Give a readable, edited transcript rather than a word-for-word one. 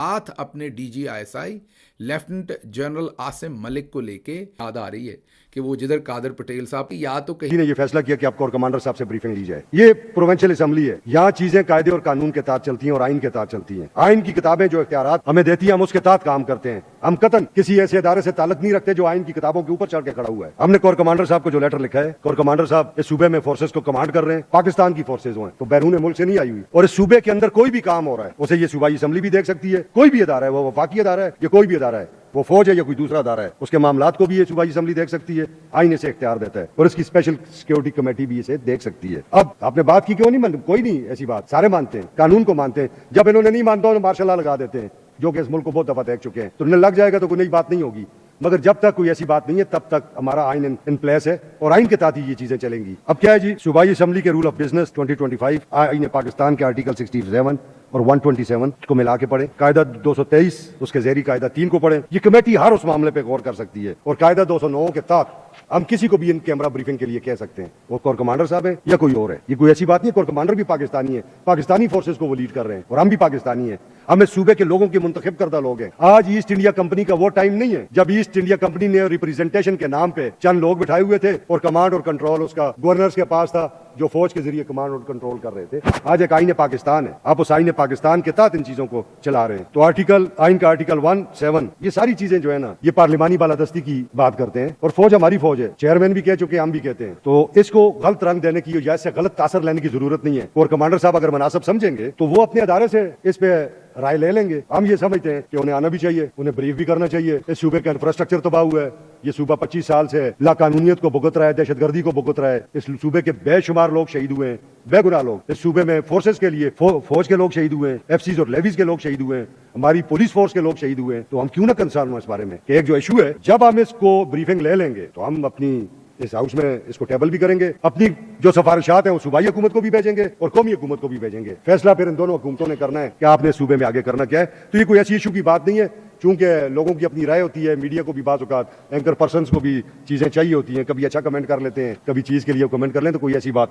साथ अपने DG ISI lieutenant general Asim Malik को लेके याद आ रही है कि वो जिधर कादर पटेल साहब की या तो कहीं ने ये फैसला किया कि आप कोर कमांडर साहब से ब्रीफिंग ली जाए। ये प्रोविंशियल असेंबली है, यहाँ चीजें कायदे और कानून के तहत चलती हैं और आइन के तहत चलती हैं। आइन की किताबें जो इख्तियारात हमें देती हैं हम उसके तहत काम करते हैं। हम कतन किसी ऐसे अदारे से ताल्लुक नहीं रखते जो आइन की किताबों के ऊपर चढ़ के खड़ा हुआ है। हमने कोर कमांडर साहब को जो लेटर लिखा है, कोर कमांडर साहब इस सूबे में फोर्सेस को कमांड कर रहे हैं, पाकिस्तान की फोर्सेज हैं, तो बैरून मुल्क से नहीं आई हुई, और इस सूबे के अंदर कोई भी काम हो रहा है उसे ये सूबाई असेंबली भी देख सकती है। कोई भी अदारा है, वो वफाकी अदारा है या कोई भी अदारा है, वो फौज है या कोई दूसरा अदारा है, उसके मामलात को भी ये सूबाई असेंबली देख सकती है। आइन इसे इख्तियार देता है और इसकी स्पेशल सिक्योरिटी कमेटी भी इसे देख सकती है। अब आपने बात की क्यों नहीं कोई नहीं ऐसी बात, सारे मानते हैं, कानून को मानते हैं। जब इन्होंने नहीं मानता तो मार्शल लॉ लगा देते हैं, जो कि इस मुल्क को बहुत दफा देख चुके हैं। तो इन्हें लग जाएगा तो कोई नई बात नहीं होगी, मगर जब तक कोई ऐसी बात नहीं है तब तक हमारा आइन इन प्लेस है और आइन के तहत ही ये चीजें चलेंगी। अब क्या है जी, सूबाई असेंबली के रूल ऑफ बिजनेस 2025 आइन पाकिस्तान के आर्टिकल 67 और 127 को मिला के पढ़े, कायदा 223 उसके जेरी कायदा 3 को पढ़े। ये कमेटी हर उस मामले पे गौर कर सकती है और कायदा 209 के तहत हम किसी को भी इन कैमरा ब्रीफिंग के लिए कह सकते हैं, वो कोर कमांडर साहब है या कोई और है। ये कोई ऐसी बात नहीं है, कोर कमांडर भी पाकिस्तानी है, पाकिस्तानी फोर्सेस को वो लीड कर रहे हैं और हम भी पाकिस्तानी हैं। हम इस सूबे के लोगों के मुंतखब करदा लोग हैं। आज ईस्ट इंडिया कंपनी का वो टाइम नहीं है जब ईस्ट इंडिया कंपनी ने रिप्रेजेंटेशन के नाम पे चंद लोग बिठाए हुए थे और कमांड और कंट्रोल उसका गवर्नर्स के पास था, जो फौज के जरिए कमांड और कंट्रोल कर रहे थे। आज एक आइन पाकिस्तान है, आप उस आइन पाकिस्तान के तहत इन चीजों को चला रहे हैं। तो आइन का आर्टिकल 17 ये सारी चीजें जो है ना, ये पार्लिमानी बालादस्ती की बात करते हैं और फौज हमारी फौज है, चेयरमैन भी कह चुके हैं, हम भी कहते हैं। तो इसको गलत रंग देने की या इससे गलत तासर लेने की जरूरत नहीं है। और कमांडर साहब अगर मुनासिब समझेंगे तो वो अपने अदारे से इस पे राय ले लेंगे। हम ये समझते हैं कि उन्हें आना भी चाहिए, उन्हें ब्रीफ भी करना चाहिए। इस सूबे का इंफ्रास्ट्रक्चर तबाह हुआ है, ये सूबा 25 साल से लाकानूनियत को भुगत रहा है, दहशतगर्दी को भुगत रहा है। इस सूबे के बेशुमार लोग शहीद हुए हैं, बेगुनाह लोग। इस सूबे में फोर्सेस के लिए फौज के लोग शहीद हुए हैं, एफसीज और लेवीज के लोग शहीद हुए हैं, हमारी पुलिस फोर्स के लोग शहीद हुए हैं। तो हम क्यों ना कंसर्न हो इस बारे में कि एक जो इशू है, जब हम इसको ब्रीफिंग ले लेंगे तो हम अपनी इस हाउस में इसको टेबल भी करेंगे, अपनी जो सिफारिशात हैं वो सूबाई हुकूमत को भी भेजेंगे और कौमी हुकूमत को भी भेजेंगे। फैसला फिर इन दोनों हुकूमतों ने करना है कि आपने सूबे में आगे करना क्या है। तो ये कोई ऐसी इशू की बात नहीं है, चूंकि लोगों की अपनी राय होती है, मीडिया को भी बाज़ औक़ात एंकर पर्सन्स को भी चीजें चाहिए होती हैं, कभी अच्छा कमेंट कर लेते हैं, कभी चीज के लिए कमेंट कर लें, तो कोई ऐसी बात